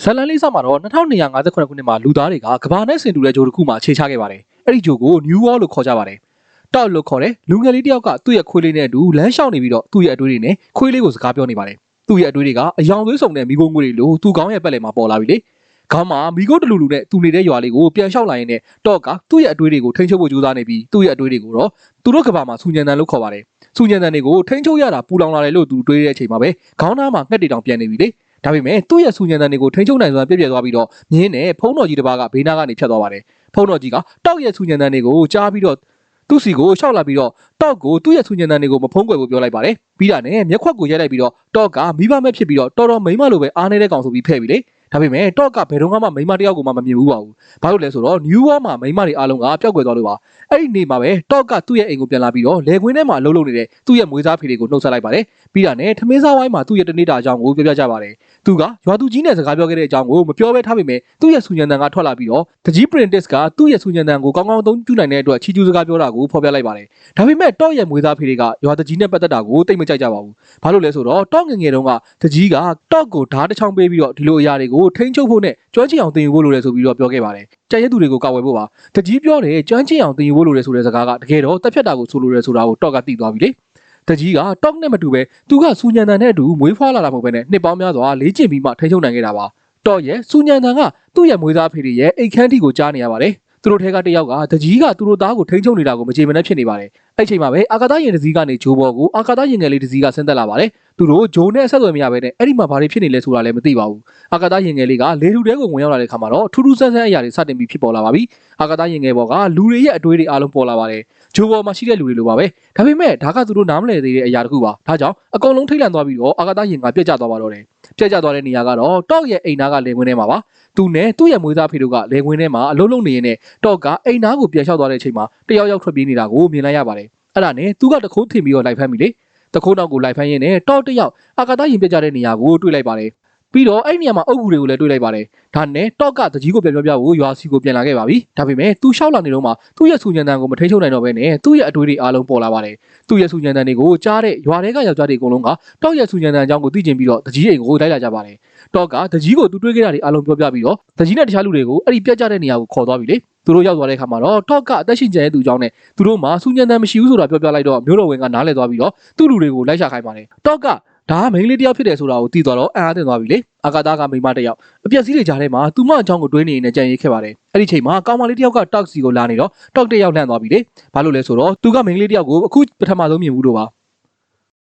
ဇလန်လေးစမှာတော့2258ခုနှစ်မှာလူသားတွေကကဘာနဲ့ဆင်တူတဲ့ဂျိုတစ်ခုမှာခြေချခဲ့ပါတယ်။အဲ့ဒီဂျိုကို New World လို့ခေါ်ကြပါတယ်။တောက်လို့ခေါ်တဲ့လူငယ်လေးတစ်ယောက်ကသူ့ရဲ့ခွေးလေးနဲ့အတူလမ်းလျှောက်နေပြီးတော့သူ့ရဲ့အတွေးတွေနဲ့ခွေးလေးကိုစကားပြောနေပါတယ်။သူ့ရဲ့အတွေးတွေကအယောင်သွေးစုံတဲ့မိခိုးငွေတွေလိုသူ့ခေါင်းရဲ့ပက်လယ်မှာပေါ်လာပြီလေ။ခေါင်းမှာမိခိုးတလူလူနဲ့သူနေတဲ့ရွာလေးကိုပြန်လျှောက်လာရင်နဲ့တော့ကသူ့ရဲ့အတွေးတွေကိုထိန်းချုပ်ဖို့ကြိုးစားနေပြီးသူ့ရဲ့အတွေးတွေကိုတော့သူတို့ကဘာမှာစူညံတန်လို့ခေါ်ပါတယ်။စူညံတန်တွေကိုထိန်းချုပ်ရတာပူလောင်လာတယ်လို့သူတွေးတဲ့အချိန်မှာပဲခေါင်းသားမှာငှက်တွေတောင်ပြန်နေပြီလေ။ဒါပေမဲ့သူ့ရဲ့စူညံတန်တွေကိုထိန်းချုပ်နိုင်စွာပြည့်ပြည့်သွားပြီးတော့မြင်းနဲ့ဖုံးတော်ကြီးတစ်ပါးကဘေးနားကနေဖြတ်သွားပါတယ်ဖုံးတော်ကြီးကတောက်ရဲ့စူညံတန်တွေကိုကြားပြီးတော့သူ့စီကိုရှောက်လာပြီးတော့တောက်ကိုသူ့ရဲ့စူညံတန်တွေကိုမဖုံးကွယ်ဖို့ပြောလိုက်ပါတယ်ပြီးတာနဲ့မျက်ခွက်ကိုရိုက်လိုက်ပြီးတော့တောက်ကမိဘမဲ့ဖြစ်ပြီးတော့တော်တော်မိမလိုပဲအားနေတဲ့ကောင်ဆိုပြီးဖဲ့ပြီလေဒါပေမဲ့တောက်ကဘယ်တော့မှမိမတယောက်ကိုမှမမြင်ဘူးပါဘူးဘာလို့လဲဆိုတော့ New World မှာမိမတွေအားလုံးကပျောက်ကွယ်သွားလို့ပါအဲ့ဒီနေ့မှာပဲတောက်ကသူ့ရဲ့အိမ်ကိုပြန်လာပြီးတော့လေခွင်းထဲမှာလှုပ်လှုပ်နေတဲ့သူ့ရဲ့မွေးစားဖေတွေကိုနှုတ်ဆက်လိုက်ပါတယ်ပြီးတာနဲ့ထမင်းစားဝိုင်းမှာသူ့ရဲ့တနေ့တာအကြောင်းကိုပြောပြကြပါတယ်သူကရွာသူကြီးနဲ့စကားပြောခဲ့တဲ့အကြောင်းကိုမပြောဘဲထားပေမဲ့သူ့ရဲ့စူညံတန်ကထွက်လာပြီးတော့တကြီး Princess ကသူ့ရဲ့စူညံတန်ကိုကောင်းကောင်းသုံးကျူနိုင်တဲ့အတွက်ချီကျူးစကားပြောတာကိုဖော်ပြလိုက်ပါတယ်ဒါပေမဲ့တောက်ရဲ့မွေးစားဖေတွေကရွာတကြီးနဲ့ပတ်သက်တာကိုတိတ်မကြိုက်ကြပါဘူးဘာလို့လဲဆိုတော့တောက်ငငယ်တုန်းကတကြီးကတောက်ကိုဓာတ်တစ်ချောင်းပေးပြီးတော့ဒီလိုအရာတွေကိုထိန်းချုပ်ဖို့နဲ့ကျွမ်းကျင်အောင်သင်ယူဖို့လိုတယ်ဆိုပြီးတော့ပြောခဲ့ပါတယ်ကြံရဲသူတွေကိုကောက်ဝယ်ဖို့ပါတကြီးပြောတယ်ကျွမ်းကျင်အောင်သင်ယူဖို့လိုတယ်ဆိုတဲ့စကားကတကယ်တော့တက်ဖြတ်တာကိုဆိုလိုတယ်ဆိုတာကိုတောက်ကသိသွားပြီလေတကြီးကတောက်နဲ့မတူပဲသူကစူညံတန်နဲ့အတူမွေးဖွားလာတာမဟုတ်ဘဲနဲ့နှစ်ပေါင်းများစွာလေ့ကျင့်ပြီးမှထိန်းချုပ်နိုင်ခဲ့တာပါတောက်ရဲ့စူညံတန်ကသူ့ရဲ့မွေးသားဖေတွေရဲ့အိတ်ခမ်းတီကိုကြားနေရပါတယ်သူတို့ထဲကတယောက်ကတကြီးကသူတို့သားကိုထိန်းချုပ်နေတာကိုမကြေမနက်ဖြစ်နေပါတယ်အဲ့ချိန်မှာပဲအာကာသယာဉ်တစ်စီးကနေဂျိုးဘော်ကိုအာကာသယာဉ်ငယ်လေးတစ်စီးကဆင်းသက်လာပါတယ်သူတို့ဂျိုးနဲ့ဆက်သွယ်မရဘဲနဲ့အဲ့ဒီမှာဘာတွေဖြစ်နေလဲဆိုတာလည်းမသိပါဘူးအာကာသယာဉ်ငယ်လေးကလေထုထဲကိုဝင်ရောက်လာတဲ့အခါမှာတော့ထူးထူးဆန်းဆန်းအရာတွေစတင်ပြီးဖြစ်ပေါ်လာပါပြီအာကာသယာဉ်ငယ်ဘော်ကလူတွေရဲ့အတွေးတွေအားလုံးပေါ်လာပါတယ်ဂျိုးဘော်မှာရှိတဲ့လူတွေလိုပါပဲဒါပေမဲ့ဒါကသူတို့နားမလည်သေးတဲ့အရာတစ်ခုပါဒါကြောင့်အကုန်လုံးထိတ်လန့်သွားပြီးတော့အာကာသယာဉ်ကပြက်ကျသွားပါတော့တယ်ပြက်ကျသွားတဲ့နေရာကတော့တောက်ရဲ့အိမ်သားကလေခွင်းထဲမှာပါသူနဲ့သူ့ရဲ့မွေးသားဖေတို့ကလေခွင်းထဲမှာအလုံးလုံးနေရင်းနဲ့တောက်ကအိမ်သားကိုပြန်လျှောက်သွားတဲ့အချိန်မှာတယောက်ယောက်ထွက်ပြေးနေတာကိုမြင်လိုက်ရပါတယ်အဲ့ဒါနဲ့သူကတခိုးထင်ပြီးတော့လိုက်ဖမ်းပြီလေတခိုးနောက်ကိုလိုက်ဖမ်းရင်းနဲ့တောက်တယောက်အာကာသယာဉ်ပြက်ကျတဲ့နေရာကိုတွေ့လိုက်ပါတယ်ပြီးတော့အဲ့ဒီနေရာမှာအုပ်ကူတွေကိုလည်းတွေ့လိုက်ပါတယ်ဒါနဲ့တောက်ကတကြီးကိုပြန်ပြောပြဖို့ရွာစီကိုပြန်လာခဲ့ပါပြီဒါပေမဲ့သူရှောက်လာနေတော့မှသူ့ရဲ့စူညံတန်ကိုမထိန်းချုပ်နိုင်တော့ဘဲနဲ့သူ့ရဲ့အတွေးတွေအားလုံးပေါ်လာပါတယ်သူ့ရဲ့စူညံတန်တွေကိုကြားတဲ့ရွာတွေကယောက်ျားတွေအကုန်လုံးကတောက်ရဲ့စူညံတန်အကြောင်းကိုသိကျင်ပြီးတော့တကြီးအိမ်ကိုလိုက်လာကြပါတယ်တောက်ကတကြီးကိုသူတွေးခဲ့တာတွေအားလုံးပြောပြပြီးတော့တကြီးနဲ့တခြားလူတွေကိုအဲ့ဒီပြက်ကျတဲ့နေရာကိုခေါ်သွားပြီလေသူတို့ရောက်သွားတဲ့အခါမှာတော့တောက်ကအသက်ရှင်ကျန်တဲ့သူအကြောင်းနဲ့သူတို့မှစူညံတန်မရှိဘူးဆိုတာပြောပြလိုက်တော့မျိုးတော်ဝင်ကနားလည်သွားပြီးတော့သူ့လူတွေကိုလိုက်ရှာခိုင်းပါတယ်တောက်ကဒါကမိန်းလေးတယောက်ဖြစ်တယ်ဆိုတာကိုသိသွားတော့အံ့အားသင့်သွားပြီလေအာကာသကမိန်းမတယောက်အပြက်စီးတွေကြားထဲမှာသူမအကြောင်းကိုတွေးနေနေကြံရိပ်ခဲ့ပါတယ်အဲ့ဒီချိန်မှာကောင်မလေးတယောက်ကတောက်စီကိုလာနေတော့တောက်တယောက်လှန့်သွားပြီလေဘာလို့လဲဆိုတော့သူကမိန်းလေးတယောက်ကိုအခုပထမဆုံးမြင်ဘူးလို့ပါ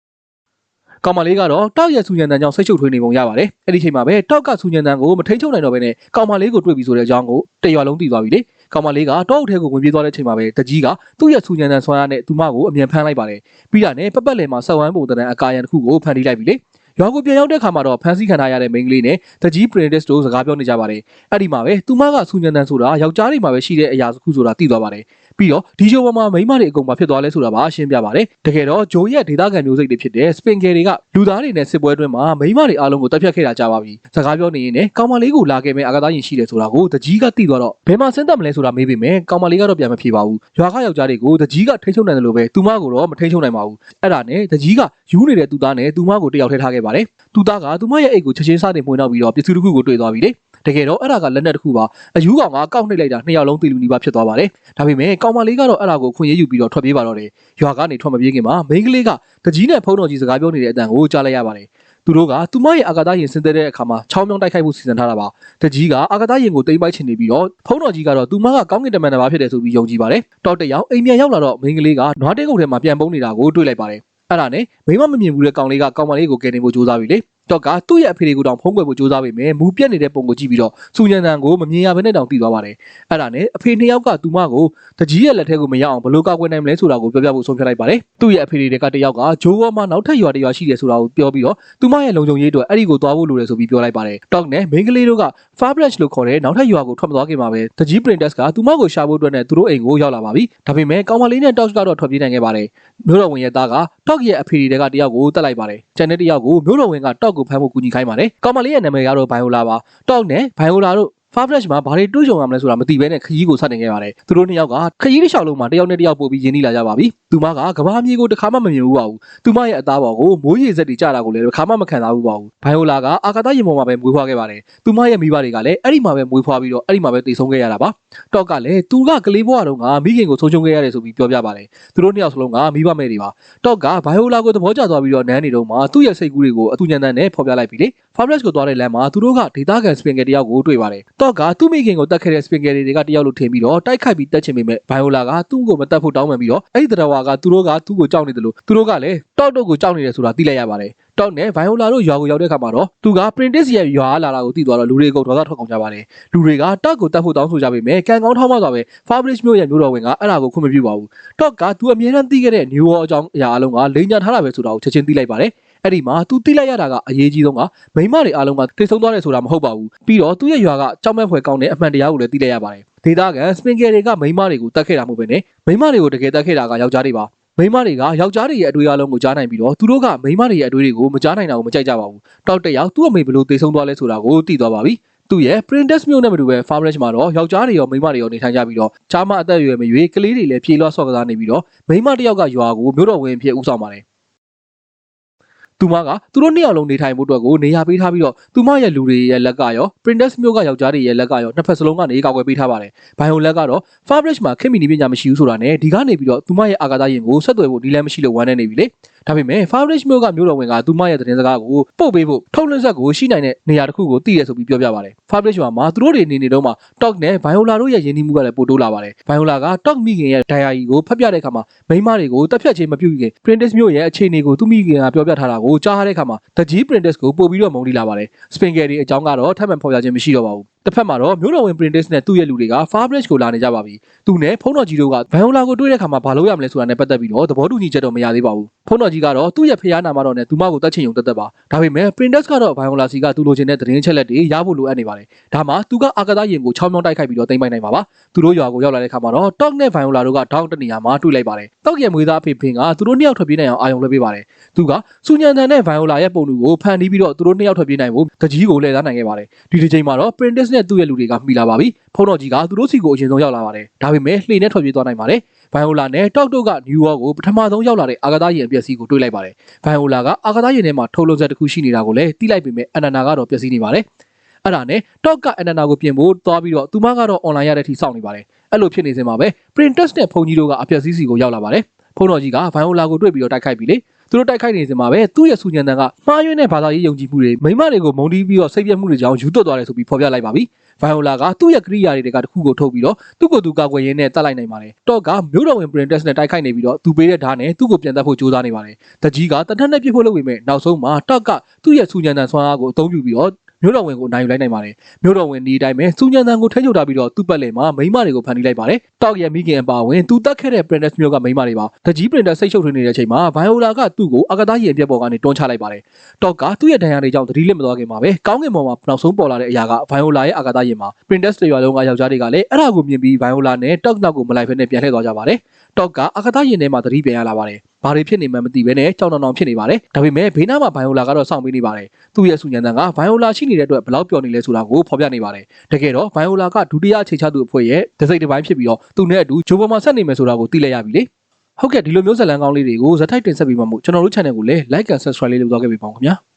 ကောင်မလေးကတော့တောက်ရဲ့စူညံတန်ကြောင့်ဆိတ်ချုပ်ထွေးနေပုံရပါတယ်အဲ့ဒီချိန်မှာပဲတောက်ကစူညံတန်ကိုမထိန်ချုပ်နိုင်တော့ဘဲနဲ့ကောင်မလေးကိုတွေ့ပြီဆိုတဲ့အကြောင်းကိုတရွာလုံးသိသွားပြီလေကောင်မလေးကတောအုပ်ထဲကိုဝင်ပြေးသွားတဲ့ချိန်မှာပဲတကြီးကသူ့ရဲ့စူညံတန်ဆွမ်းရနဲ့သူမကိုအမြန်ဖမ်းလိုက်ပါတယ်ပြီးတာနဲ့ပပက်လယ်မှာဆက်ဝမ်းပုံတန်အကာရန်တစ်ခုကိုဖန်တီးလိုက်ပြီလေရွာကိုပြန်ရောက်တဲ့ခါမှာတော့ဖန်ဆီးခံထားရတဲ့မိန်းကလေးနဲ့တကြီး Princess တို့စကားပြောနေကြပါတယ်အဲ့ဒီမှာပဲသူမကစူညံတန်ဆိုတာယောက်ျားတွေမှာပဲရှိတဲ့အရာတစ်ခုဆိုတာသိသွားပါတယ်ပြီးတော့ဒီဂျိုပေါ်မှာမိန်းမတွေအကုန်ပါဖြစ်သွားလဲဆိုတာပါရှင်းပြပါတယ်တကယ်တော့ဂျိုရဲ့ဒေသခံမျိုးစိတ်တွေဖြစ်တဲ့ Sprinkle တွေကလူသားတွေနဲ့စစ်ပွဲအတွင်းမှာမိန်းမတွေအားလုံးကိုတပ်ဖြတ်ခဲ့တာကြပါပြီစကားပြောနေရင်လည်းကောင်မလေးကိုလာခဲ့မဲ့အာကာသယာဉ်ရှိတယ်ဆိုတာကိုတကြီးကသိသွားတော့ဘယ်မှာဆင်းသက်မလဲဆိုတာမေးပေမဲ့ကောင်မလေးကတော့ပြန်မဖြေပါဘူးရွာကယောက်ျားတွေကိုတကြီးကထိန်းချုပ်နိုင်တယ်လို့ပဲသူမကိုတော့မထိန်းချုပ်နိုင်ပါဘူးအဲ့ဒါနဲ့တကြီးကယူနေတဲ့သူသားနဲ့သူမကိုတယောက်ထဲထားခဲ့ပါတယ်သူသားကသူမရဲ့အိတ်ကိုချက်ချင်းစတင်ပွင့်တော့ပြီးတော့ပစ္စည်းတစ်ခုကိုတွေ့သွားပြီလေတကယ်တော့အဲ့ဒါကလက်နက်တစ်ခုပါအယူကောင်ကကောက်နှိပ်လိုက်တာနှစ်ယောက်လုံးတီလူနီးပါဖြစ်သွားပါတယ်ဒါပေမဲ့ကောင်မလေးကတော့အဲ့ဒါကိုခွင့်ရယူပြီးတော့ထွက်ပြေးပါတော့တယ်ရွာကနေထွက်မပြေးခင်မှာမိန်းကလေးကတကြီးနဲ့ဖုန်းတော်ကြီးစကားပြောနေတဲ့အတန်ကိုကြားလိုက်ရပါတယ်သူတို့ကသူမရဲ့အာကာသယာဉ်ဆင်းသက်တဲ့အခါမှာချောင်းမြောင်းတိုက်ခိုက်ဖို့စီစဉ်ထားတာပါတကြီးကအာကာသယာဉ်ကိုတိမ့်ပိုက်ချင်နေပြီးတော့ဖုန်းတော်ကြီးကတော့သူမကကောင်းကင်တမန်တစ်ပါးဖြစ်တယ်ဆိုပြီးယုံကြည်ပါတယ်တောက်တယောက်အိမ်ပြန်ရောက်လာတော့မိန်းကလေးကနွားတဲကုတ်ထဲမှာပြန်ပုန်းနေတာကိုတွေ့လိုက်ပါတယ်အဲ့ဒါနဲ့မိမမမြင်ဘူးတဲ့ကောင်လေးကကောင်မလေးကိုကယ်တင်ဖို့ကြိုးစားပြီလေတော့ကသူ့ရဲ့အဖေတွေကိုတောင်ဖုံးကွယ်ဖို့ကြိုးစားပေမဲ့မူပြက်နေတဲ့ပုံကိုကြည့်ပြီးတော့စူညံတန်ကိုမမြင်ရဘဲနဲ့တောင်သိသွားပါတယ်အဲ့ဒါနဲ့အဖေနှစ်ယောက်ကသူမကိုတကြီးရဲ့လက်ထဲကိုမရောက်အောင်ဘယ်လိုကောက်ွယ်နိုင်မလဲဆိုတာကိုပြောပြဖို့ဆုံးဖြတ်လိုက်ပါတယ်သူ့ရဲ့အဖေတွေကတယောက်ကဂျိုးဘောမှာနောက်ထပ်ရွာတစ်ရွာရှိတယ်ဆိုတာကိုပြောပြီးတော့သူမရဲ့လုံခြုံရေးအတွက်အဲ့ဒီကိုသွားဖို့လိုတယ်ဆိုပြီးပြောလိုက်ပါတယ်တော့နဲ့မိန်းကလေးတို့က Farbranch လို့ခေါ်တဲ့နောက်ထပ်ရွာကိုထွက်မသွားခင်မှာပဲတကြီး Princess ကသူမကိုရှာဖို့အတွက်နဲ့သူတို့အိမ်ကိုရောက်လာပါပြီဒါပေမဲ့ကောင်မလေးနဲ့တောက်ကတော့ထွက်ပြေးနိုင်ခဲ့ပါတယ်မျိုးတော်ဝင်ရဲ့သားကတောက်ရဲ့အဖေတွေကတယောက်ကိုတက်လိုက်ပါတယ်ကျန်တဲ့တယောက်ကိုမျိုးတော်ဝင်ကတောက်ကိုဖမ်းဖို့ကူညီခိုင်းပါတယ်ကောင်မလေးရဲ့နာမည်ကတော့ဘိုင်ယိုလာပါတောက်နဲ့ဘိုင်ယိုလာတို့ Fabregas မှာဘာတွေတွေးကြုံရမလဲဆိုတာမသိဘဲနဲ့ခရီးကိုစတင်ခဲ့ပါတယ်သူတို့နှစ်ယောက်ကခရီးတစ်လျှောက်လုံးမှာတယောက်နဲ့တယောက်ပို့ပြီးရင်းနှီးလာကြပါပြီသူမကကဘာမြေကိုတစ်ခါမှမမြင်ဘူးပါဘူးသူမရဲ့အသားပေါ်ကိုမိုးရေစက်တွေကျတာကိုလည်းတစ်ခါမှမခံစားဘူးပါဘူးဘိုင်ယိုလာကအာကာသယာဉ်ပေါ်မှာပဲမွေးဖွားခဲ့ပါတယ်သူမရဲ့မိဘတွေကလည်းအဲ့ဒီမှာပဲမွေးဖွားပြီးတော့အဲ့ဒီမှာပဲတည်ဆုံးခဲ့ရတာပါတော့ကလည်းသူကကလေးဘဝတုန်းကမိခင်ကိုဆုံးရှုံးခဲ့ရတယ်ဆိုပြီးပြောပြပါတယ်သူတို့နှစ်ယောက်စလုံးကမိဘမဲ့တွေပါတော့ကဘိုင်ယိုလာကိုသဘောကျသွားပြီးတော့နန်းနေတော့မှသူ့ရဲ့စိတ်ကူးတွေကိုအတူညံတန်းနဲ့ဖော်ပြလိုက်ပြီလေ Fabregas ကိုသွားတဲ့လမ်းမှာသူတို့ကဒေသခံစပင်ကယ်တယောက်ကိုတွေ့ပါတယ်တော့ကသူ့မိခင်ကိုတတ်ခဲ့တဲ့စပင်ကယ်တွေကတယောက်လို့ထင်ပြီးတော့တိုက်ခိုက်ပြီးတက်ချင်ပေမဲ့ဘိုင်ယိုလာကသူ့ကိုမတတ်ဖို့တောင်းပန်ပြီးတော့အဲ့ဒီတရားဝါကသူတို့ကသူ့ကိုကြောက်နေတယ်လို့သူတို့ကလည်းတောက်ကိုကြောက်နေတယ်ဆိုတာသိလိုက်ရပါတယ်တောက်နဲ့ဘိုင်ယိုလာတို့ရွာကိုရောက်တဲ့အခါမှာတော့သူက Printis ရဲ့ရွာလာတာကိုသိသွားတော့လူတွေအကုန်ဒေါသထွက်ကုန်ကြပါတယ်လူတွေကတောက်ကိုတတ်ဖို့တောင်းဆိုကြပေမဲ့ကံကောင်းထောင်းမသွားပဲ Fabregas မျိုးရဲ့မျိုးတော်ဝင်ကအဲ့ဒါကိုခွင့်မပြုပါဘူးတောက်ကသူအမြဲတမ်းသိခဲ့တဲ့ New War အကြောင်းအရာအလုံးကလိန်ညာထားတာပဲဆိုတာကိုချက်ချင်းသိလိုက်ပါတယ်အဲ့ဒီမှာသူသိလိုက်ရတာကအရေးကြီးဆုံးကမိမတွေအားလုံးကထိတ်ဆုံးသွားတယ်ဆိုတာမဟုတ်ပါဘူးပြီးတော့သူ့ရဲ့ရွာကကြောက်မဲ့ဖွယ်ကောင်းတဲ့အမှန်တရားကိုလည်းသိလိုက်ရပါတယ်ဒေသခံစပင်ကယ်တွေကမိမတွေကိုတတ်ခဲ့တာမဟုတ်ပဲနဲ့မိမတွေကိုတကယ်တတ်ခဲ့တာကယောက်ျားတွေပါမိမတွေကယောက်ျားတွေရဲ့အတွေ့အလုံးကိုကြားနိုင်ပြီးတော့သူတို့ကမိမတွေရဲ့အတွေ့တွေကိုမကြားနိုင်တာကိုမကြိုက်ကြပါဘူးတောက်တက်ရောက်သူ့အမေဘယ်လိုသိဆုံးသွားလဲဆိုတာကိုသိသွားပါပြီသူ့ရဲ့ Printis မျိုးနဲ့မတူပဲ Fabregas မှာတော့ယောက်ျားတွေရောမိန်းမတွေရောနေထိုင်ကြပြီးတော့ချားမအသက်အရွယ်မရွေးကလေးတွေလည်းပြေးလွှတ်ဆော့ကစားနေပြီးတော့မိန်းမတစ်ယောက်ကရွာကိုမျိုးတော်ဝင်ဖြစ်ဦးဆောင်ပါတယ်သူမကသူတို့နှစ်ယောက်လုံးနေထိုင်ဖို့အတွက်ကိုနေရာပေးထားပြီးတော့သူမရဲ့လူတွေရဲ့လက်ကရော Printis မျိုးကယောက်ျားတွေရဲ့လက်ကရောနှစ်ဖက်စလုံးကနေကောက်ွယ်ပေးထားပါတယ်ဘိုင်ယိုလက်ကတော့ Fabregas မှာခင်မီနီပညာမရှိဘူးဆိုတာနဲ့ဒီကနေပြီးတော့သူမရဲ့အာကာသယာဉ်ကိုဆက်သွယ်ဖို့ဒီလည်းမရှိလို့ဝမ်းနေနေပြီလေဒါပေမဲ့ Fabregas မျိုးကမျိုးတော်ဝင်ကသူမရဲ့သတင်းစကားကိုပို့ပေးဖို့ထုတ်လွှင့်ဆက်ကိုရှိနိုင်တဲ့နေရာတစ်ခုကိုတည်ရဆိုပြီးပြောပြပါတယ် Fabregas မှာသူတို့တွေနေနေတော့မှ Talk နဲ့ Viola တို့ရဲ့ယဉ်ကျေးမှုကလည်းပို့တိုးလာပါတယ် Viola က Talk မိခင်ရဲ့ diary ကိုဖတ်ပြတဲ့အခါမှာမိန်းမတွေကိုတက်ဖြတ်ခြင်းမပြုခင် Printis မျိုးရဲ့အခြေအနေကိုသူမိခင်ကပြောပြထားတာကိုကြားရတဲ့အခါမှာတကြီး Printis ကိုပို့ပြီးတော့မုန်းတီးလာပါတယ် Springer တွေအကြောင်းကတော့ထပ်မံဖော်ပြခြင်းမရှိတော့ပါဘူးတစ်ဖက်မှာတော့မျိုးတော်ဝင် Printis နဲ့သူ့ရဲ့လူတွေက Fabregas ကိုလာနေကြပါပြီသူနဲ့ဖုန်းတော်ကြီးတို့က Viola ကိုတွေ့တဲ့အခါမှာဘာလုပ်ရမလဲဆိုတာနဲ့ပတ်သက်ပြီးတော့သဘောတူညီချက်တော့မရသေးပါဘူးဖုန်းတော်ကြီးကတော့သူ့ရဲ့ဖျားနာမတော်နဲ့သူမကိုတတ်ချင်ုံတက်ပါဒါပေမဲ့ Printis ကတော့ Viola စီကသူလိုချင်တဲ့သတင်းချက်လက်တွေရဖို့လိုအပ်နေပါတယ်ဒါမှသူကအာကာသယာဉ်ကိုချောင်းမြောင်းတိုက်ခိုက်ပြီးတော့တိမ့်ပိုင်နိုင်မှာပါသူတို့ရွာကိုရောက်လာတဲ့အခါမှာတော့ Talk နဲ့ Viola တို့ကတောင်းတနေရာမှာတွေ့လိုက်ပါတယ် Talk ရဲ့မွေးသားအဖေဖင်ကသူတို့နှစ်ယောက်ထွက်ပြေးနိုင်အောင်အာရုံလွှဲပေးပါတယ်သူကစူညံတန်နဲ့ Viola ရဲ့ပုံတူကိုဖန်တီးပြီးတော့သူတို့နှစ်ယောက်ထွက်ပြေးနိုင်ဖို့တကြီးကိုလှည့်စားနိုင်ခဲ့ပါတယ်ဒီတစ်ချိန်မှာတော့ Printis နဲ့သူ့ရဲ့လူတွေကမှီလာပါပြီဖုန်းတော်ကြီးကသူတို့စီကိုအရင်ဆုံးရောက်လာပါတယ်ဒါပေမဲ့လှေနဲ့ထွက်ပြေးသွားနိုင်ပါတယ်Viola နဲ့ Talk တို့က New War ကိုပထမဆုံးရောက်လာတဲ့အာကာသယာဉ်အပျက်စီးကိုတွေ့လိုက်ပါတယ် Viola ကအာကာသယာဉ်ထဲမှာထုတ်လွှင့်ဆက်တစ်ခုရှိနေတာကိုလည်းသိလိုက်ပေမဲ့အနန္နာကတော့ပျက်စီးနေပါတယ်အဲ့ဒါနဲ့ Talk ကအနန္နာကိုပြင်ဖို့သွားပြီးတော့သူမကတော့ online ရတဲ့အထိစောင့်နေပါတယ်အဲ့လိုဖြစ်နေစင်မှာပဲ Printis နဲ့ဖုန်းကြီးတို့ကအပျက်စီးစီကိုရောက်လာပါတယ်ဖုန်းတော်ကြီးက Viola ကိုတွေ့ပြီးတော့တိုက်ခိုက်ပြီးလေသူတို့တိုက်ခိုက်နေစင်မှာပဲသူ့ရဲ့စူညံတန်ကမှားယွင်းတဲ့ဘာသာရေးယုံကြည်မှုတွေမိမတွေကိုမုန်းတီးပြီးတော့စိတ်ပြတ်မှုတွေကြောင့်ယူသွတ်သွားတယ်ဆိုပြီးဖော်ပြလိုက်ပါပြီViola ကသူ့ရဲ့ကရိယာတွေကတစ်ခုကိုထုတ်ပြီးတော့သူ့ကိုသူကာကွယ်ရင်းနဲ့တတ်လိုက်နိုင်ပါတယ်တော့ကမျိုးတော်ဝင် Printis နဲ့တိုက်ခိုက်နေပြီးတော့သူပေးတဲ့ဓာတ်နဲ့သူ့ကိုပြန်တတ်ဖို့ကြိုးစားနေပါတယ်တကြီးကတထက်နဲ့ပြစ်ဖို့လုပ်ပေမဲ့နောက်ဆုံးမှာတော့ကသူ့ရဲ့စူညံတန်ဆွမ်းအားကိုအသုံးပြုပြီးတော့မျိုးတော်ဝင်ကိုနိုင်ယူလိုက်နိုင်ပါတယ်မျိုးတော်ဝင်ဒီအတိုင်းပဲစူညံတန်ကိုထိန်းချုပ်ထားပြီးတော့သူ့ပတ်လည်မှာမိမတွေကိုဖန်တီးလိုက်ပါတယ်တောက်ရဲ့မိခင်အပါဝင်သူတက်ခဲ့တဲ့ Printis မျိုးကမိမတွေပါတကြီး Printis စိတ်ရှုပ်ထွေးနေတဲ့အချိန်မှာ Viola ကသူ့ကိုအာကာသယာဉ်ပြက်ပေါ်ကနေတွန်းချလိုက်ပါတယ်တောက်ကသူ့ရဲ့ဒဏ်ရာတွေကြောင့်သတိလစ်မသွားခင်မှာပဲကောင်းကင်ပေါ်မှာနောက်ဆုံးပေါ်လာတဲ့အရာက Viola ရဲ့အာကာသယာဉ်မှာ Printis တွေရွာလုံးကယောက်ျားတွေကလည်းအဲ့ဒါကိုမြင်ပြီး Viola နဲ့ Talk နောက်ကိုမလိုက်ဖဲနဲ့ပြန်လှည့်သွားကြပါတယ်Talkကအာကာသယာဉ်ထဲမှာသတိပြန်ရလာပါတယ်ဘာတွေဖြစ်နေမှမသိဘဲနဲ့ကြောင်တောင်ဖြစ်နေပါတယ်ဒါပေမဲ့ဘေးနားမှာ Viola ကတော့စောင့်ပေးနေပါတယ်သူ့ရဲ့စူညံတန်က Viola ရှိနေတဲ့အတွက်ဘယ်လောက်ပျော်နေလဲဆိုတာကိုဖော်ပြနေပါတယ်တကယ်တော့ Viola ကဒုတိယအခြေချသူအဖွဲ့ရဲ့တစိမ့်တစ်ပိုင်းဖြစ်ပြီးတော့သူနဲ့အတူဂျိုပေါ်မှာဆက်နေမယ်ဆိုတာကိုသိလိုက်ရပြီလေဟုတ်ကဲ့ဒီလိုမျိုးဇာတ်လမ်းကောင်းလေးတွေကိုဇာတ်ထိုက်တင်ဆက်ပြီးမှမို့ကျွန်တော်တို့ channel ကိုလည်း like and subscribe လေးလုပ်သွားခဲ့ပေးပါဦးခင်ဗျာ